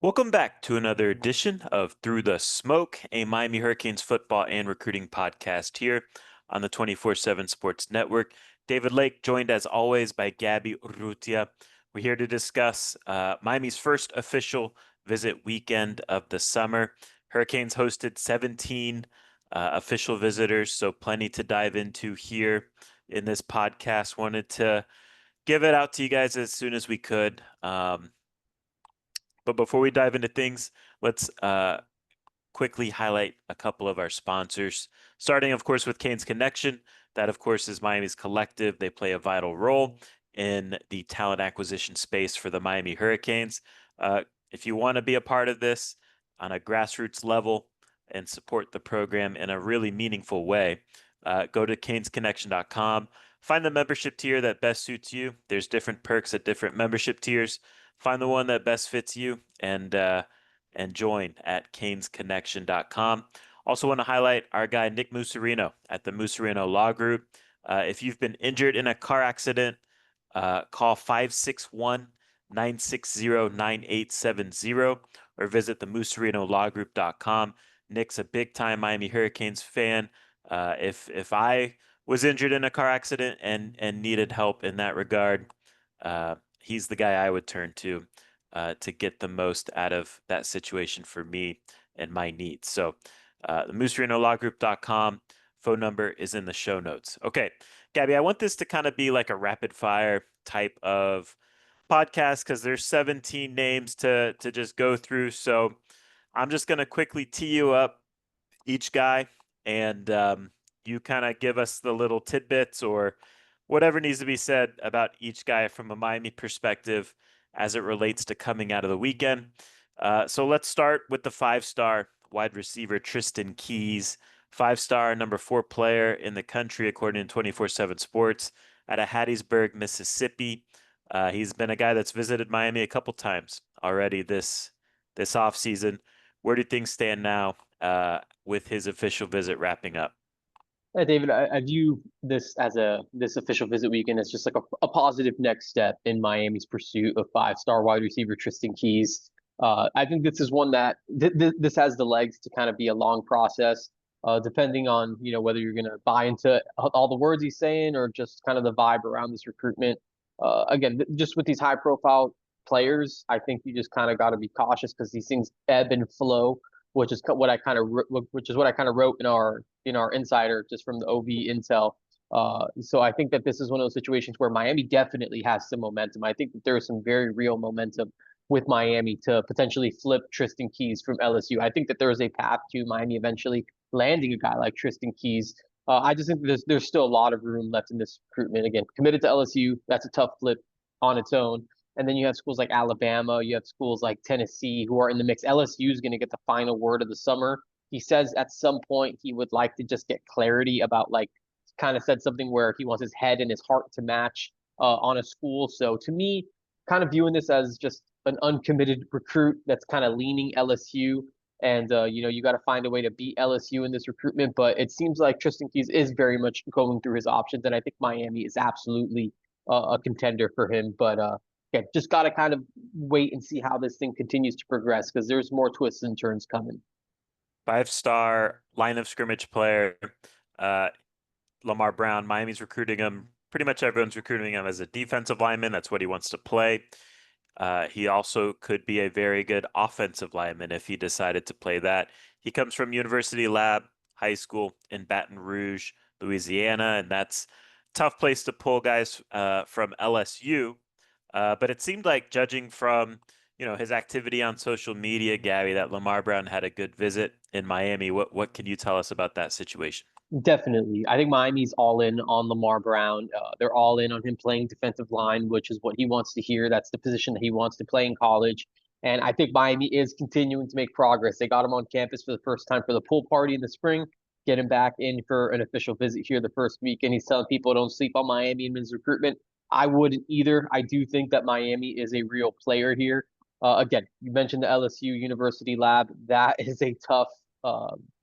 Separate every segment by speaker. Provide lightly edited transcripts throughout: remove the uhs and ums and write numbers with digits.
Speaker 1: Welcome back to another edition of Through the Smoke, a Miami Hurricanes football and recruiting podcast here on the 24/7 Sports Network. David Lake, joined as always by Gabby Urrutia. We're here to discuss Miami's first official visit weekend of the summer. Hurricanes hosted 17 official visitors, so plenty to dive into here in this podcast. Wanted to give it out to you guys as soon as we could. But before we dive into things, let's quickly highlight a couple of our sponsors. Starting, of course, with Canes Connection. That, of course, is Miami's collective. They play a vital role in the talent acquisition space for the Miami Hurricanes. If you want to be a part of this on a grassroots level and support the program in a really meaningful way, go to canesconnection.com. Find the membership tier that best suits you. There's different perks at different membership tiers. Find the one that best fits you and join at canesconnection.com. Also want to highlight our guy Nick Musarino at the Musarino Law Group. If you've been injured in a car accident, call 561-960-9870 or visit the musarinolowgroup.com. Nick's a big-time Miami Hurricanes fan. If I was injured in a car accident and needed help in that regard, he's the guy I would turn to get the most out of that situation for me and my needs. So the musarinolowgroup.com phone number is in the show notes. Okay, Gabby, I want this to kind of be like a rapid fire type of podcast because there's 17 names to just go through. So I'm just going to quickly tee you up each guy and you kind of give us the little tidbits or whatever needs to be said about each guy from a Miami perspective as it relates to coming out of the weekend. So let's start with the five-star wide receiver, Tristan Keys, five-star number 4 player in the country, according to 24/7 Sports, out of Hattiesburg, Mississippi. He's been a guy that's visited Miami a couple times already this offseason. Where do things stand now with his official visit wrapping up?
Speaker 2: David, I view this official visit weekend as just like a positive next step in Miami's pursuit of five-star wide receiver Tristan Keys. I think this is one that this has the legs to kind of be a long process, depending on whether you're going to buy into all the words he's saying or just kind of the vibe around this recruitment. Again, just with these high-profile players, I think you just kind of got to be cautious because these things ebb and flow, which is what I kind of wrote in our insider just from the OV intel. So I think that this is one of those situations where Miami definitely has some momentum. I think that there is some very real momentum with Miami to potentially flip Tristan Keys from LSU. I think that there is a path to Miami eventually landing a guy like Tristan Keys. I just think there's still a lot of room left in this recruitment. Again, committed to LSU, that's a tough flip on its own. And then you have schools like Alabama, you have schools like Tennessee who are in the mix. LSU is going to get the final word of the summer. He says at some point he would like to just get clarity about kind of said something where he wants his head and his heart to match on a school. So to me, kind of viewing this as just an uncommitted recruit that's kind of leaning LSU. And you got to find a way to beat LSU in this recruitment. But it seems like Tristan Keys is very much going through his options, and I think Miami is absolutely a contender for him. But yeah, just got to kind of wait and see how this thing continues to progress because there's more twists and turns coming.
Speaker 1: Five-star line of scrimmage player, uh, Lamar Brown. Miami's recruiting him. Pretty much everyone's recruiting him as a defensive lineman. That's what he wants to play. He also could be a very good offensive lineman if he decided to play that. He comes from University Lab High School in Baton Rouge, Louisiana, and that's a tough place to pull guys from LSU. But it seemed like, judging from his activity on social media, Gabby, that Lamar Brown had a good visit in Miami. What can you tell us about that situation?
Speaker 2: Definitely. I think Miami's all in on Lamar Brown. They're all in on him playing defensive line, which is what he wants to hear. That's the position that he wants to play in college. And I think Miami is continuing to make progress. They got him on campus for the first time for the pool party in the spring, get him back in for an official visit here the first week. And he's telling people don't sleep on Miami and his recruitment. I wouldn't either. I do think that Miami is a real player here. Again, you mentioned the LSU University Lab. That is a tough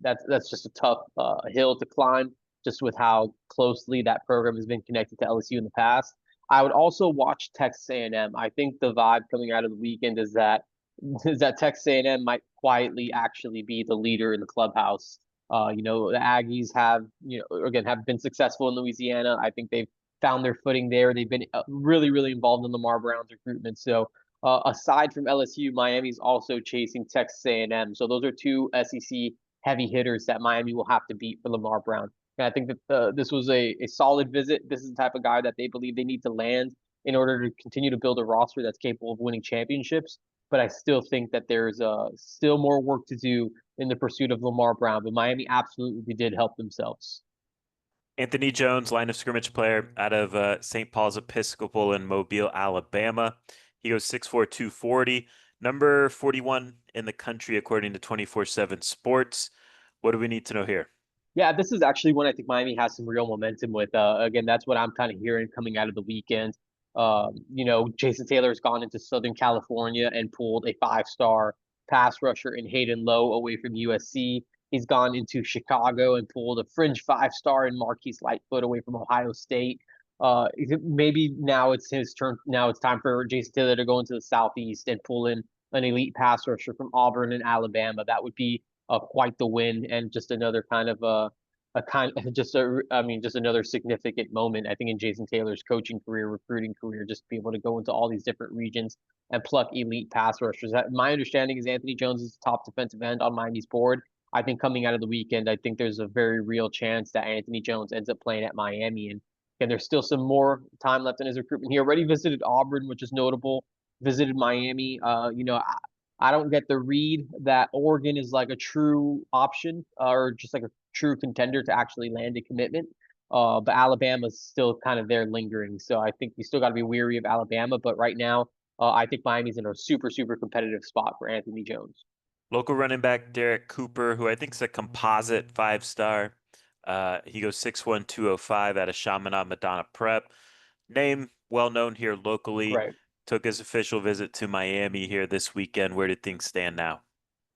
Speaker 2: that's just a tough hill to climb, just with how closely that program has been connected to LSU in the past. I would also watch Texas A&M. I think the vibe coming out of the weekend is that is that Texas A&M might quietly actually be the leader in the clubhouse. The Aggies have, again, have been successful in Louisiana. I think they've found their footing there. They've been really, really involved in Lamar Brown's recruitment. So aside from LSU, Miami's also chasing Texas A&M. So those are two SEC heavy hitters that Miami will have to beat for Lamar Brown. And I think that this was a solid visit. This is the type of guy that they believe they need to land in order to continue to build a roster that's capable of winning championships. But I still think that there's still more work to do in the pursuit of Lamar Brown. But Miami absolutely did help themselves.
Speaker 1: Anthony Jones, line of scrimmage player out of St. Paul's Episcopal in Mobile, Alabama. He goes 6'4", 240, number 41 in the country according to 24/7 Sports. What do we need to know here?
Speaker 2: Yeah, this is actually one I think Miami has some real momentum with. Again, that's what I'm kind of hearing coming out of the weekend. Jason Taylor's gone into Southern California and pulled a five-star pass rusher in Hayden Lowe away from USC. He's gone into Chicago and pulled a fringe five-star in Marquise Lightfoot away from Ohio State. Maybe now it's his turn. Now it's time for Jason Taylor to go into the Southeast and pull in an elite pass rusher from Auburn and Alabama. That would be quite the win and just another kind of a kind just a I mean just another significant moment I think in Jason Taylor's coaching career, recruiting career, just to be able to go into all these different regions and pluck elite pass rushers. My understanding is Anthony Jones is the top defensive end on Miami's board. I think coming out of the weekend, I think there's a very real chance that Anthony Jones ends up playing at Miami, and there's still some more time left in his recruitment. He already visited Auburn, which is notable. Visited Miami. I don't get the read that Oregon is like a true option or just like a true contender to actually land a commitment. But Alabama's still kind of there lingering. So I think you still got to be weary of Alabama. But right now, I think Miami's in a super, super competitive spot for Anthony Jones.
Speaker 1: Local running back Derek Cooper, who I think is a composite 5-star. He goes 6'1", 205 out of Chaminade Madonna Prep. Name well known here locally.
Speaker 2: Right.
Speaker 1: Took his official visit to Miami here this weekend. Where did things stand now?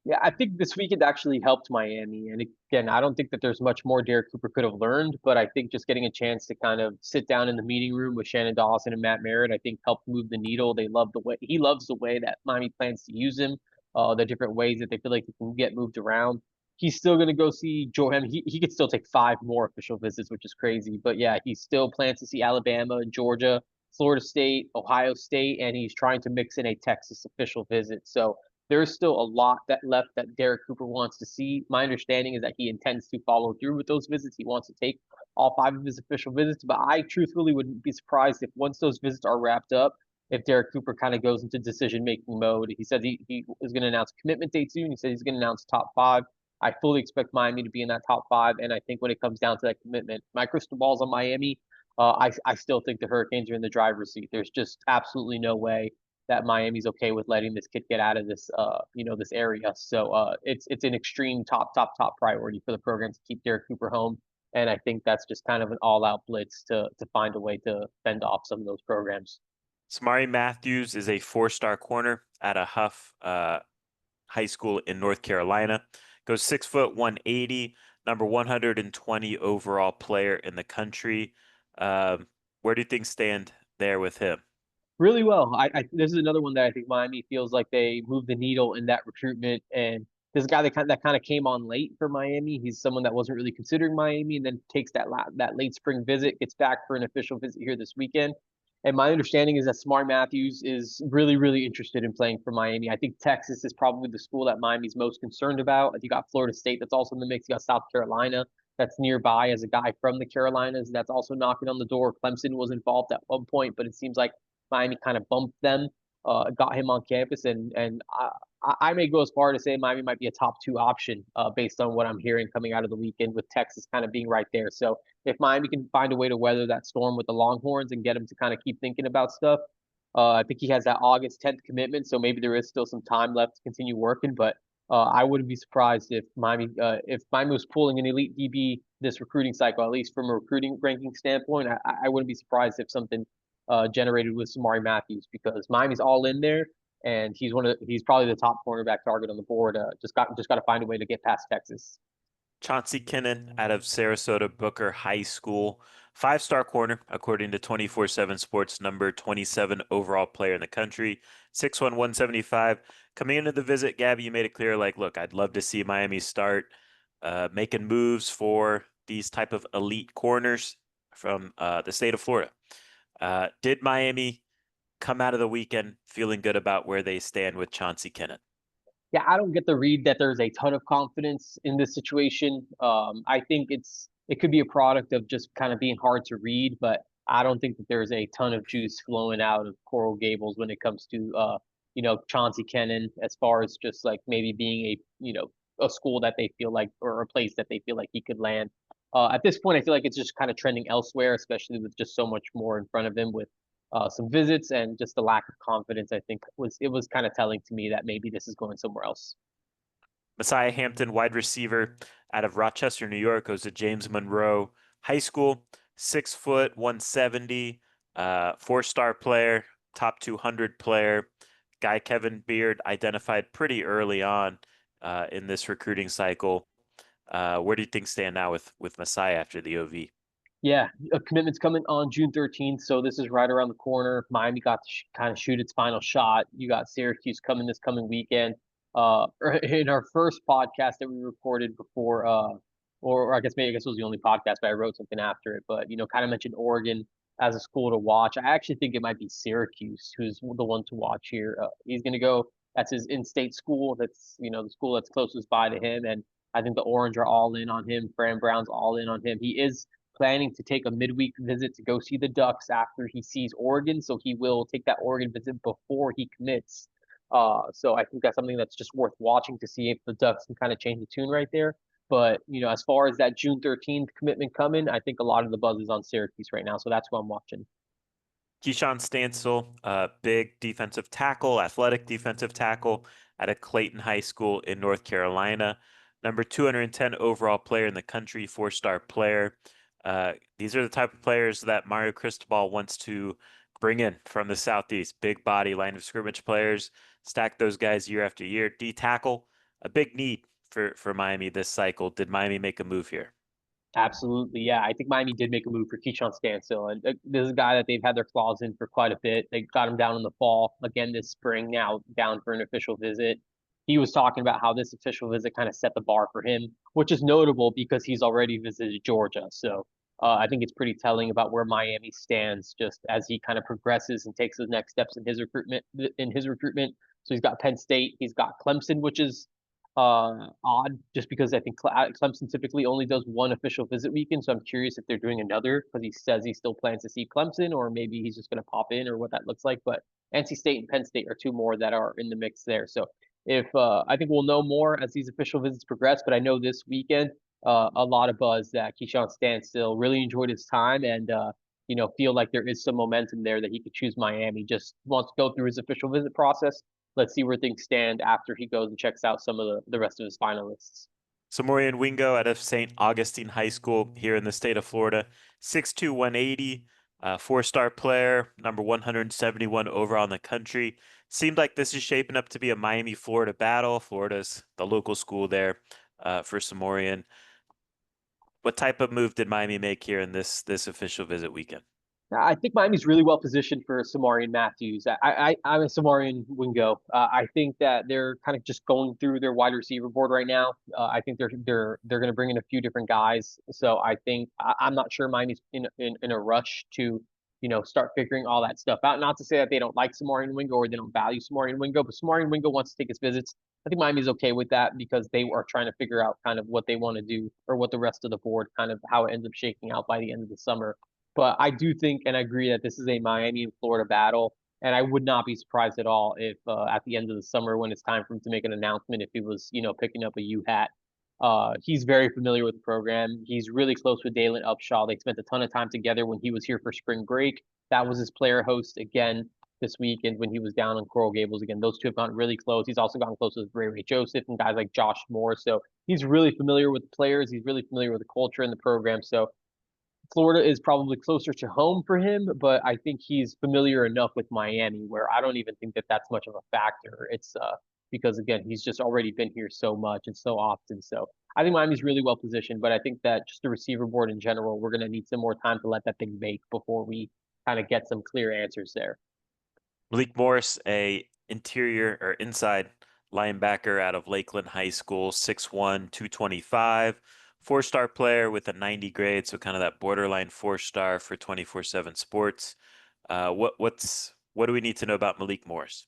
Speaker 2: Yeah, I think this weekend actually helped Miami. And again, I don't think that there's much more Derek Cooper could have learned, but I think just getting a chance to kind of sit down in the meeting room with Shannon Dawson and Matt Merritt, I think helped move the needle. They love the way he loves the way that Miami plans to use him, the different ways that they feel like he can get moved around. He's still going to go see Georgia. I mean, he could still take five more official visits, which is crazy. But yeah, he still plans to see Alabama, Georgia, Florida State, Ohio State, and he's trying to mix in a Texas official visit. So there's still a lot that left that Derek Cooper wants to see. My understanding is that he intends to follow through with those visits. He wants to take all five of his official visits, but I truthfully wouldn't be surprised if once those visits are wrapped up, if Derek Cooper kind of goes into decision making mode. He said he is going to announce commitment date soon. He said he's going to announce top five. I fully expect Miami to be in that top five, and I think when it comes down to that commitment, my crystal ball's on Miami. I still think the Hurricanes are in the driver's seat. There's just absolutely no way that Miami's okay with letting this kid get out of this this area. So it's an extreme top priority for the program to keep Derek Cooper home. And I think that's just kind of an all out blitz to find a way to fend off some of those programs.
Speaker 1: Samari Matthews is a 4-star corner at a Huff High School in North Carolina. Goes 6', 180, number 120 overall player in the country. Where do things stand there with him?
Speaker 2: Really well. This is another one that I think Miami feels like they moved the needle in that recruitment. And this guy that kind of came on late for Miami. He's someone that wasn't really considering Miami, and then takes that late spring visit, gets back for an official visit here this weekend. And my understanding is that Smart Matthews is really, really interested in playing for Miami. I think Texas is probably the school that Miami's most concerned about. You got Florida State that's also in the mix. You got South Carolina that's nearby as a guy from the Carolinas that's also knocking on the door. Clemson was involved at one point, but it seems like Miami kind of bumped them, got him on campus, and I may go as far to say Miami might be a top two option based on what I'm hearing coming out of the weekend, with Texas kind of being right there. So if Miami can find a way to weather that storm with the Longhorns and get him to kind of keep thinking about stuff, I think he has that August 10th commitment, so maybe there is still some time left to continue working. But I wouldn't be surprised if Miami was pulling an elite DB this recruiting cycle, at least from a recruiting ranking standpoint. I wouldn't be surprised if something generated with Samari Matthews, because Miami's all in there, and he's probably the top cornerback target on the board. Just got to find a way to get past Texas.
Speaker 1: Chauncey Kinnon out of Sarasota Booker High School, Five-star corner, according to 24/7 Sports, number 27 overall player in the country, 6'1", 175. Coming into the visit, Gabby, you made it clear, like, look, I'd love to see Miami start making moves for these type of elite corners from the state of Florida. Did Miami come out of the weekend feeling good about where they stand with Chauncey Kennan?
Speaker 2: Yeah, I don't get the read that there's a ton of confidence in this situation. I think it could be a product of just kind of being hard to read, but I don't think that there's a ton of juice flowing out of Coral Gables when it comes to Chauncey Kennan, as far as just like maybe being a school that they feel like, or a place that they feel like he could land. At this point, I feel like it's just kind of trending elsewhere, especially with just so much more in front of him with some visits, and just the lack of confidence. I think was kind of telling to me that maybe this is going somewhere else.
Speaker 1: Messiah Hampton, wide receiver out of Rochester, New York, goes to James Monroe High School, 6 foot, 170, four-star player, top 200 player. Guy Kevin Beard identified pretty early on in this recruiting cycle. Where do you think stand now with Messiah after the OV?
Speaker 2: Yeah, a commitment's coming on June 13th, so this is right around the corner. Miami got to kind of shoot its final shot. You got Syracuse coming this coming weekend. In our first podcast that we recorded before, or I guess it was the only podcast, but I wrote something after it. But kind of mentioned Oregon as a school to watch. I actually think it might be Syracuse who's the one to watch here. He's going to go. That's his in-state school. That's the school that's closest by to him, and I think the Orange are all in on him. Fran Brown's all in on him. He is planning to take a midweek visit to go see the Ducks after he sees Oregon. So he will take that Oregon visit before he commits. So I think that's something that's just worth watching to see if the Ducks can kind of change the tune right there. But as far as that June 13th commitment coming, I think a lot of the buzz is on Syracuse right now. So that's what I'm watching.
Speaker 1: Keyshawn Stansel, big defensive tackle, athletic defensive tackle at a Clayton High School in North Carolina. Number 210 overall player in the country, four-star player. These are the type of players that Mario Cristobal wants to bring in from the Southeast. Big body line of scrimmage players, stack those guys year after year. D tackle, a big need for Miami this cycle. Did Miami make a move here?
Speaker 2: Absolutely, yeah. I think Miami did make a move for Keyshawn Stansel, and this is a guy that they've had their claws in for quite a bit. They got him down in the fall, again this spring, now down for an official visit. He was talking about how this official visit kind of set the bar for him, which is notable because he's already visited Georgia. So I think it's pretty telling about where Miami stands just as he kind of progresses and takes his next steps in his recruitment. So he's got Penn State, he's got Clemson, which is odd just because I think Clemson typically only does one official visit weekend. So I'm curious if they're doing another because he says he still plans to see Clemson, or maybe he's just going to pop in, or what that looks like. But NC State and Penn State are two more that are in the mix there. So if I think we'll know more as these official visits progress, but I know this weekend a lot of buzz that Keyshawn Stansel really enjoyed his time, and feel like there is some momentum there that he could choose Miami. Just wants to go through his official visit process. Let's see where things stand after he goes and checks out some of the rest of his finalists.
Speaker 1: Samorian Wingo out of St. Augustine High School here in the state of Florida, 6'2", 180, four-star player, number 171 overall in the country. Seemed like this is shaping up to be a Miami-Florida battle. Florida's the local school there for Samorian. What type of move did Miami make here in this official visit weekend?
Speaker 2: I think Miami's really well positioned for Samarian Matthews. I'm a Samarian Wingo. I think that they're kind of just going through their wide receiver board right now. I think they're going to bring in a few different guys. So I think I'm not sure Miami's in a rush to start figuring all that stuff out. Not to say that they don't like Samarian Wingo or they don't value Samarian Wingo, but Samarian Wingo wants to take his visits. I think Miami's okay with that because they are trying to figure out kind of what they want to do, or what the rest of the board, kind of how it ends up shaking out by the end of the summer. But I do think and I agree that this is a Miami and Florida battle. And I would not be surprised at all if at the end of the summer, when it's time for him to make an announcement, if he was, picking up a U hat. He's very familiar with the program. He's really close with Dalen Upshaw. They spent a ton of time together when he was here for spring break. That was his player host again this weekend when he was down in Coral Gables again. Those two have gotten really close. He's also gotten close with Ray Joseph and guys like Josh Moore. So he's really familiar with the players. He's really familiar with the culture and the program. So Florida is probably closer to home for him, but I think he's familiar enough with Miami where I don't even think that that's much of a factor. It's because again, he's just already been here so much and so often. So I think Miami's really well positioned, but I think that just the receiver board in general, we're going to need some more time to let that thing bake before we kind of get some clear answers there.
Speaker 1: Malik Morris, a interior or inside linebacker out of Lakeland High School, 6'1", 225, four-star player with a 90 grade, so kind of that borderline four-star for 24/7 Sports. What do we need to know about Malik Morris?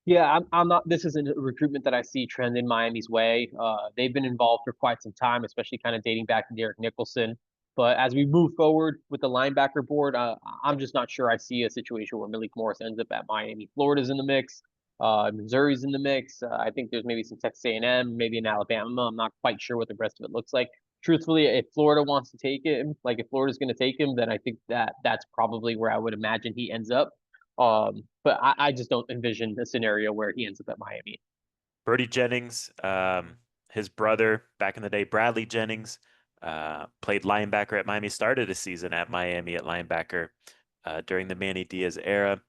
Speaker 2: Yeah, I'm not. This isn't a recruitment that I see trend in Miami's way. They've been involved for quite some time, especially kind of dating back to Derek Nicholson. But as we move forward with the linebacker board, I'm just not sure I see a situation where Malik Morris ends up at Miami. Florida's in the mix. Missouri's in the mix. I think there's maybe some Texas A&M, maybe in Alabama. I'm not quite sure what the rest of it looks like. Truthfully, if Florida wants to take him, like if Florida's going to take him, then I think that that's probably where I would imagine he ends up. But I just don't envision a scenario where he ends up at Miami.
Speaker 1: Brody Jennings, his brother back in the day, Bradley Jennings, played linebacker at Miami, started a season at Miami at linebacker during the Manny Diaz era.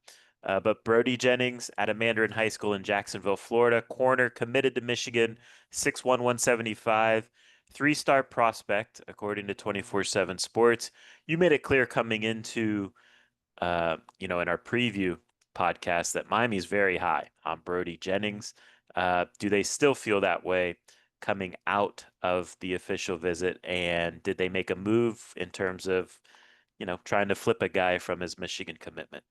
Speaker 1: But Brody Jennings at a Mandarin High School in Jacksonville, Florida, corner, committed to Michigan, 6'1", 175, three-star prospect, according to 24/7 Sports. You made it clear coming into in our preview podcast that Miami's very high on Brody Jennings. Do they still feel that way coming out of the official visit? And did they make a move in terms of, trying to flip a guy from his Michigan commitment?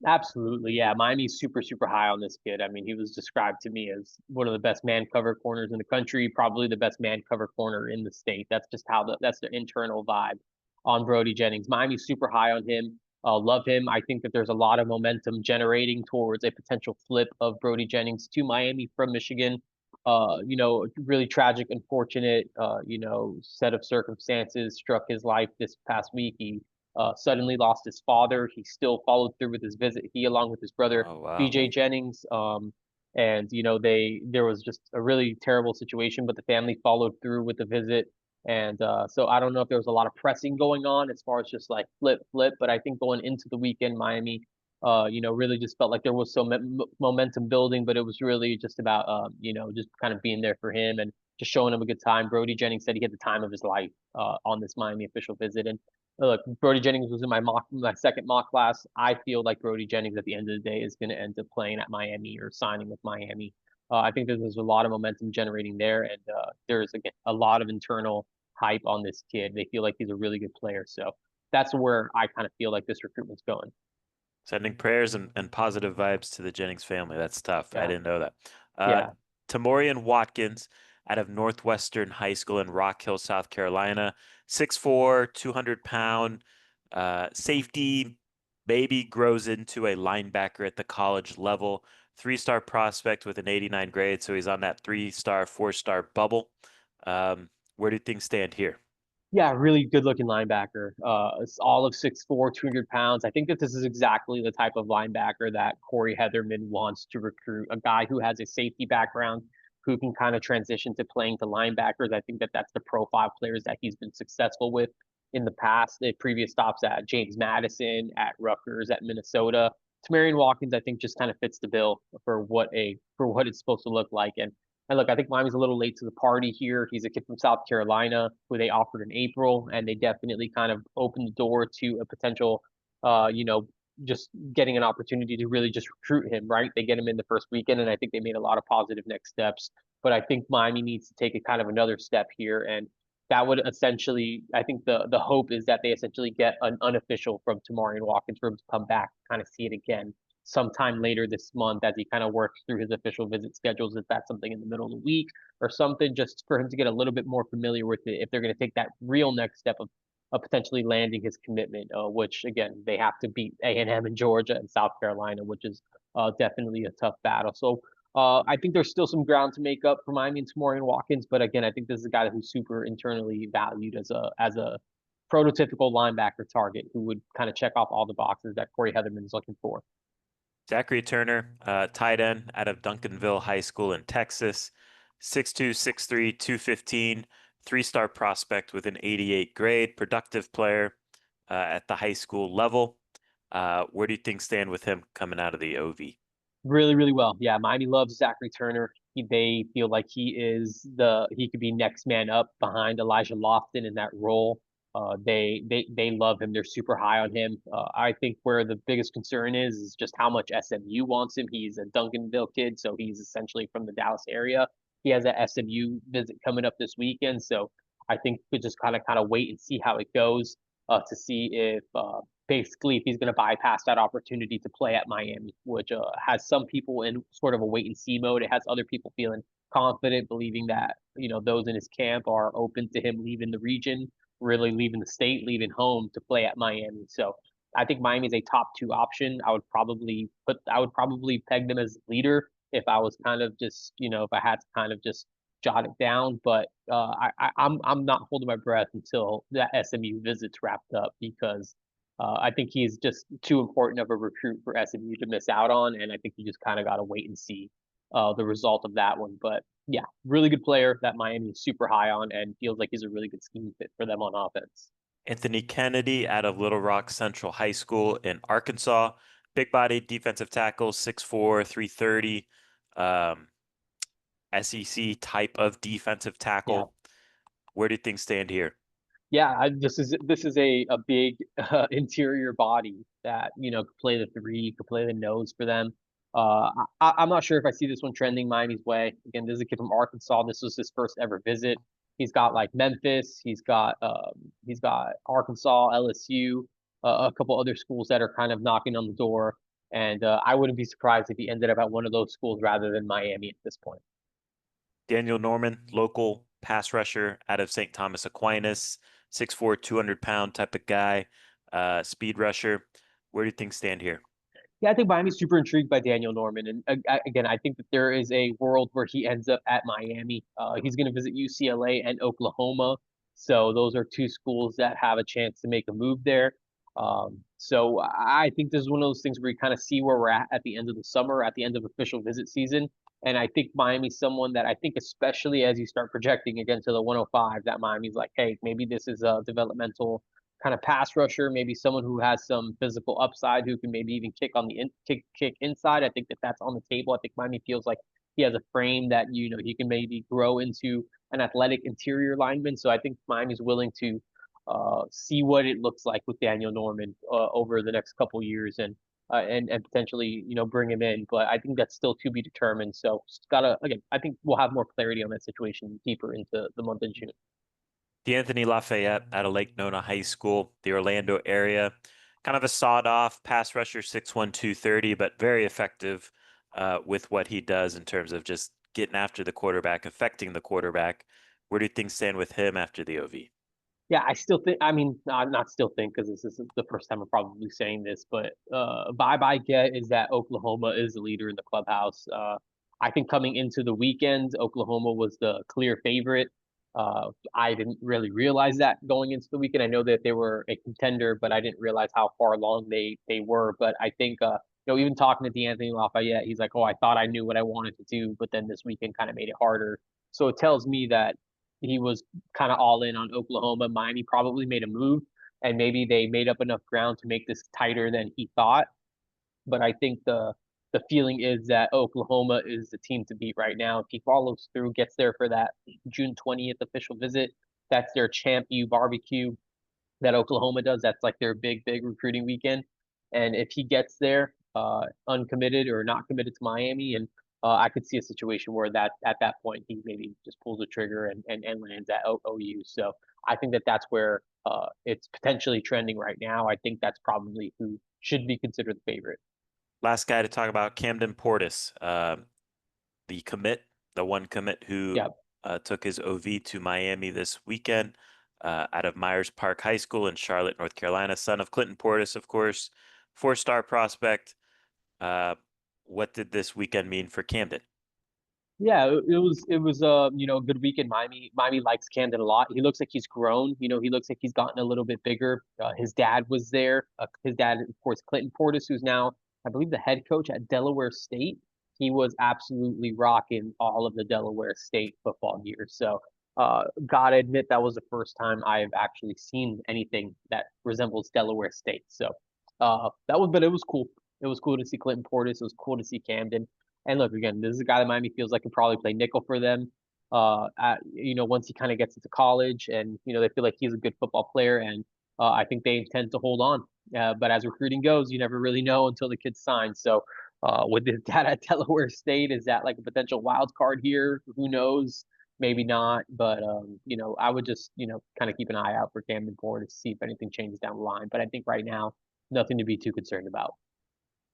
Speaker 2: Absolutely, yeah. Miami's super, super high on this kid. I mean, he was described to me as one of the best man cover corners in the country, probably the best man cover corner in the state. That's just that's the internal vibe on Brody Jennings. Miami's super high on him. Love him. I think that there's a lot of momentum generating towards a potential flip of Brody Jennings to Miami from Michigan. Really tragic, unfortunate, set of circumstances struck his life this past week. He suddenly lost his father. He still followed through with his visit. He, along with his brother,
Speaker 1: Oh, wow.
Speaker 2: BJ Jennings, and there was just a really terrible situation, but the family followed through with the visit. And so I don't know if there was a lot of pressing going on as far as just like flip, but I think going into the weekend, Miami, really just felt like there was some momentum building, but it was really just about, just kind of being there for him and just showing him a good time. Brody Jennings said he had the time of his life on this Miami official visit, and look, Brody Jennings was in my second mock class. I feel like Brody Jennings at the end of the day is going to end up playing at Miami or signing with Miami. I think there's a lot of momentum generating there, and there's again a lot of internal hype on this kid. They feel like he's a really good player, so that's where I kind of feel like this recruitment's going.
Speaker 1: Sending prayers and positive vibes to the Jennings family. That's tough. I
Speaker 2: Yeah,
Speaker 1: didn't know that. Uh,
Speaker 2: yeah,
Speaker 1: Tamorian Watkins out of Northwestern High School in Rock Hill, South Carolina, 6'4", 200-pound safety, maybe grows into a linebacker at the college level. Three-star prospect with an 89 grade, so he's on that three-star, four-star bubble. Where do things stand here?
Speaker 2: yeah. Really good looking linebacker. It's all of 6'4", 200 pounds. I think that this is exactly the type of linebacker that Corey Heatherman wants to recruit. A guy who has a safety background, who can kind of transition to playing to linebackers. I think that that's the profile players that he's been successful with in the past. The previous stops at James Madison, at Rutgers, at Minnesota. Tamarian Watkins, I think, just kind of fits the bill for what it's supposed to look like. And look, I think Miami's a little late to the party here. He's a kid from South Carolina who they offered in April, and they definitely kind of opened the door to a potential, uh, you know, just getting an opportunity to really just recruit him, right? They get him in the first weekend, and I think they made a lot of positive next steps. But I think Miami needs to take a kind of another step here, and that would essentially, I think the hope is that they essentially get an unofficial from Tamarian Watkins for him to come back, kind of see it again sometime later this month as he kind of works through his official visit schedules. If that's something in the middle of the week or something, just for him to get a little bit more familiar with it, if they're going to take that real next step of potentially landing his commitment, which again they have to beat A&M and Georgia and South Carolina, which is definitely a tough battle. So I think there's still some ground to make up for Miami and Tamorian Watkins, but again, I think this is a guy who's super internally valued as a prototypical linebacker target who would kind of check off all the boxes that Corey Heatherman is looking for.
Speaker 1: Zachary Turner, tight end out of Duncanville High School in Texas, 6'2", 6'3", 215, three-star prospect with an 88 grade, productive player at the high school level. Where do you think stand with him coming out of the OV?
Speaker 2: Really, really well. Yeah, Miami loves Zachary Turner. they feel like he could be next man up behind Elijah Lofton in that role. They love him. They're super high on him. I think where the biggest concern is just how much SMU wants him. He's a Duncanville kid, so he's essentially from the Dallas area. He has a SMU visit coming up this weekend, so I think we just kind of wait and see how it goes to see if basically if he's going to bypass that opportunity to play at Miami, which has some people in sort of a wait and see mode. It has other people feeling confident, believing that those in his camp are open to him leaving the region, really leaving the state, leaving home to play at Miami. So I think Miami is a top two option. I would probably peg them as leader if I was kind of just if I had to kind of just jot it down. But I'm not holding my breath until that SMU visit's wrapped up because I think he's just too important of a recruit for SMU to miss out on, and I think you just kind of got to wait and see the result of that one. But yeah, really good player that Miami is super high on, and feels like he's a really good scheme fit for them on offense.
Speaker 1: Anthony Kennedy out of Little Rock Central High School in Arkansas. Big body defensive tackle, 6'4", 330. SEC type of defensive
Speaker 2: Yeah,
Speaker 1: tackle. Where do things stand here?
Speaker 2: yeah, this is a big interior body that could play the three, could play the nose for them. I'm not sure if I see this one trending Miami's way. Again, this is a kid from Arkansas. This was his first ever visit. He's got like Memphis. He's got Arkansas, LSU, a couple other schools that are kind of knocking on the door. And I wouldn't be surprised if he ended up at one of those schools rather than Miami at this point.
Speaker 1: Daniel Norman, local pass rusher out of St. Thomas Aquinas, 6'4", 200-pound type of guy, speed rusher. Where do things stand here?
Speaker 2: Yeah, I think Miami's super intrigued by Daniel Norman, and again, I think that there is a world where he ends up at Miami. He's going to visit UCLA and Oklahoma, so those are two schools that have a chance to make a move there. So I think this is one of those things where you kind of see where we're at the end of the summer, at the end of official visit season, and I think Miami's someone that I think, especially as you start projecting again to the 105, that Miami's like, hey, maybe this is a developmental kind of pass rusher, maybe someone who has some physical upside who can maybe even kick inside. I think that that's on the table. I think Miami feels like he has a frame that he can maybe grow into an athletic interior lineman. So I think Miami's willing to see what it looks like with Daniel Norman over the next couple years and potentially bring him in. But I think that's still to be determined. So just gotta again, I think we'll have more clarity on that situation deeper into the month of June.
Speaker 1: DeAnthony Lafayette out of Lake Nona High School, the Orlando area. Kind of a sawed-off pass rusher, 6'1", 230, but very effective with what he does in terms of just getting after the quarterback, affecting the quarterback. Where do things stand with him after the OV?
Speaker 2: Yeah, I still think. I mean, not still think because this is the first time I'm probably saying this, but vibe I get is that Oklahoma is the leader in the clubhouse. I think coming into the weekend, Oklahoma was the clear favorite. I didn't really realize that going into the weekend. I know that they were a contender, but I didn't realize how far along they were. But I think even talking to DeAnthony Lafayette, he's like, "Oh, I thought I knew what I wanted to do, but then this weekend kind of made it harder." So it tells me that he was kind of all in on Oklahoma. Miami probably made a move, and maybe they made up enough ground to make this tighter than he thought. But I think the feeling is that Oklahoma is the team to beat right now. If he follows through, gets there for that June 20th official visit, that's their Champ U barbecue that Oklahoma does. That's like their big recruiting weekend. And if he gets there, uncommitted or not committed to Miami, and I could see a situation where that at that point he maybe just pulls the trigger and lands at OU. So I think that that's where it's potentially trending right now. I think that's probably who should be considered the favorite.
Speaker 1: Last guy to talk about, Camden Portis, the commit, the one commit who
Speaker 2: Yeah,
Speaker 1: took his OV to Miami this weekend out of Myers Park High School in Charlotte, North Carolina, son of Clinton Portis, of course, four-star prospect. Uh, what did this weekend mean for Camden?
Speaker 2: yeah, it was a good week in Miami. Miami likes Camden a lot. He looks like he's grown. He looks like he's gotten a little bit bigger. His dad was there. His dad, of course, Clinton Portis, who's now, I believe, the head coach at Delaware State. He was absolutely rocking all of the Delaware State football gear. So, gotta admit that was the first time I've actually seen anything that resembles Delaware State. So, but it was cool. It was cool to see Clinton Portis. It was cool to see Camden. And look, again, this is a guy that Miami feels like can probably play nickel for them. Once he kind of gets into college, and they feel like he's a good football player, and I think they intend to hold on. But as recruiting goes, you never really know until the kid's signed. So, with his dad at Delaware State, is that like a potential wild card here? Who knows? Maybe not, but I would just kind of keep an eye out for Camden Bourne to see if anything changes down the line. But I think right now, nothing to be too concerned about.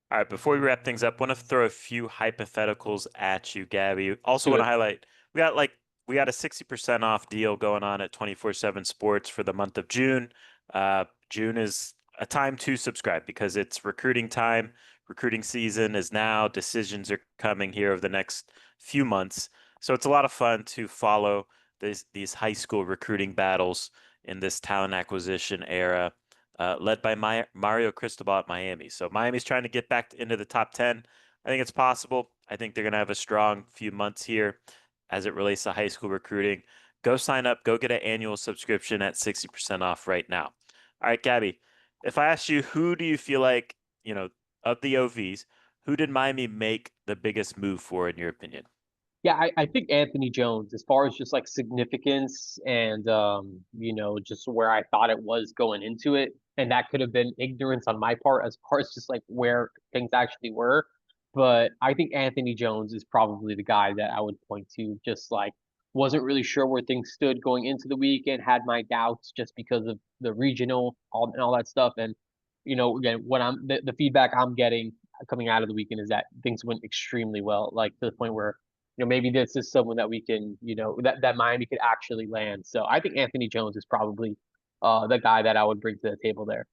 Speaker 1: All right, before we wrap things up, want to throw a few hypotheticals at you, Gabby. Also
Speaker 2: Do
Speaker 1: want to
Speaker 2: it.
Speaker 1: highlight we got a 60% off deal going on at 24/7 Sports for the month of June. June is a time to subscribe because it's recruiting time. Recruiting season is now. Decisions are coming here over the next few months. So it's a lot of fun to follow these high school recruiting battles in this talent acquisition era led by Mario Cristobal at Miami. So Miami's trying to get back into the top 10. I think it's possible. I think they're going to have a strong few months here as it relates to high school recruiting. Go sign up, go get an annual subscription at 60% off right now. All right, Gabby, if I asked you, who do you feel like, of the OVs, who did Miami make the biggest move for, in your opinion?
Speaker 2: Yeah, I think Anthony Jones, as far as just like significance and just where I thought it was going into it, and that could have been ignorance on my part as far as just like where things actually were. But I think Anthony Jones is probably the guy that I would point to, just like wasn't really sure where things stood going into the weekend, had my doubts just because of the regional and all that stuff. And again, what the feedback I'm getting coming out of the weekend is that things went extremely well, like to the point where maybe this is someone that we can, that Miami could actually land. So I think Anthony Jones is probably the guy that I would bring to the table there.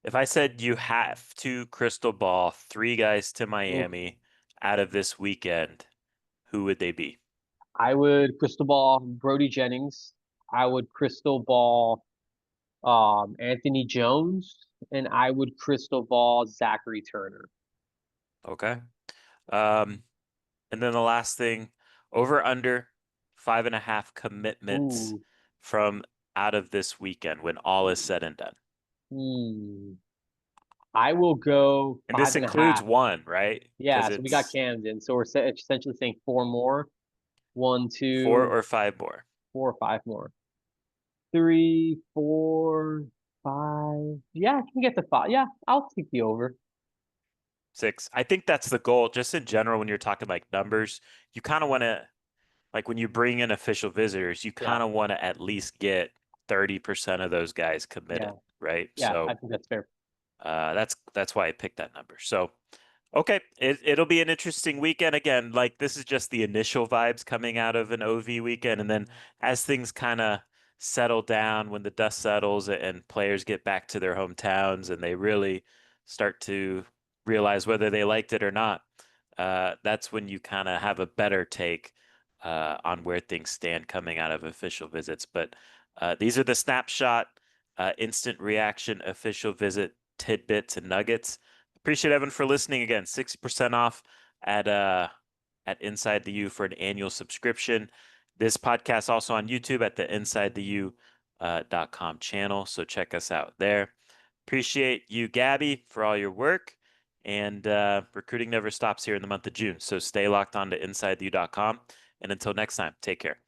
Speaker 1: If I said you have to crystal ball three guys to
Speaker 2: Oof.
Speaker 1: Miami out of this weekend, who would they be?
Speaker 2: I would crystal ball Brody Jennings. I would crystal ball Anthony Jones, and I would crystal ball Zachary Turner.
Speaker 1: Okay. Um, and then the last thing, over under 5.5 commitments
Speaker 2: Ooh.
Speaker 1: from out of this weekend when all is said and done.
Speaker 2: Hmm. I will go
Speaker 1: And this
Speaker 2: five and a
Speaker 1: includes
Speaker 2: half.
Speaker 1: one, right? Because
Speaker 2: Yeah, so we got
Speaker 1: it's
Speaker 2: Camden. So we're essentially saying four more. One,
Speaker 1: four
Speaker 2: two,
Speaker 1: or five more.
Speaker 2: 4 or 5 more. 3, 4, 5. Yeah, I can get to 5. Yeah, I'll take the over.
Speaker 1: Six. I think that's the goal. Just in general, when you're talking like numbers, you kind of want to, like when you bring in official visitors, you
Speaker 2: Yeah,
Speaker 1: kind of want to at least get 30% of those guys
Speaker 2: yeah,
Speaker 1: committed, right?
Speaker 2: yeah. I
Speaker 1: So
Speaker 2: think that's fair.
Speaker 1: that's why I picked that number. So okay, it'll be an interesting weekend again. Like this is just the initial vibes coming out of an OV weekend, and then as things kind of settle down, when the dust settles and players get back to their hometowns and they really start to realize whether they liked it or not, that's when you kind of have a better take on where things stand coming out of official visits. But these are the snapshot, instant reaction official visit tidbits and nuggets. Appreciate Evan for listening again. 60% off at Inside the U for an annual subscription. This podcast also on YouTube at the Inside the U.com channel. So check us out there. Appreciate you, Gabby, for all your work. And recruiting never stops here in the month of June. So stay locked on to InsideTheU.com. And until next time, take care.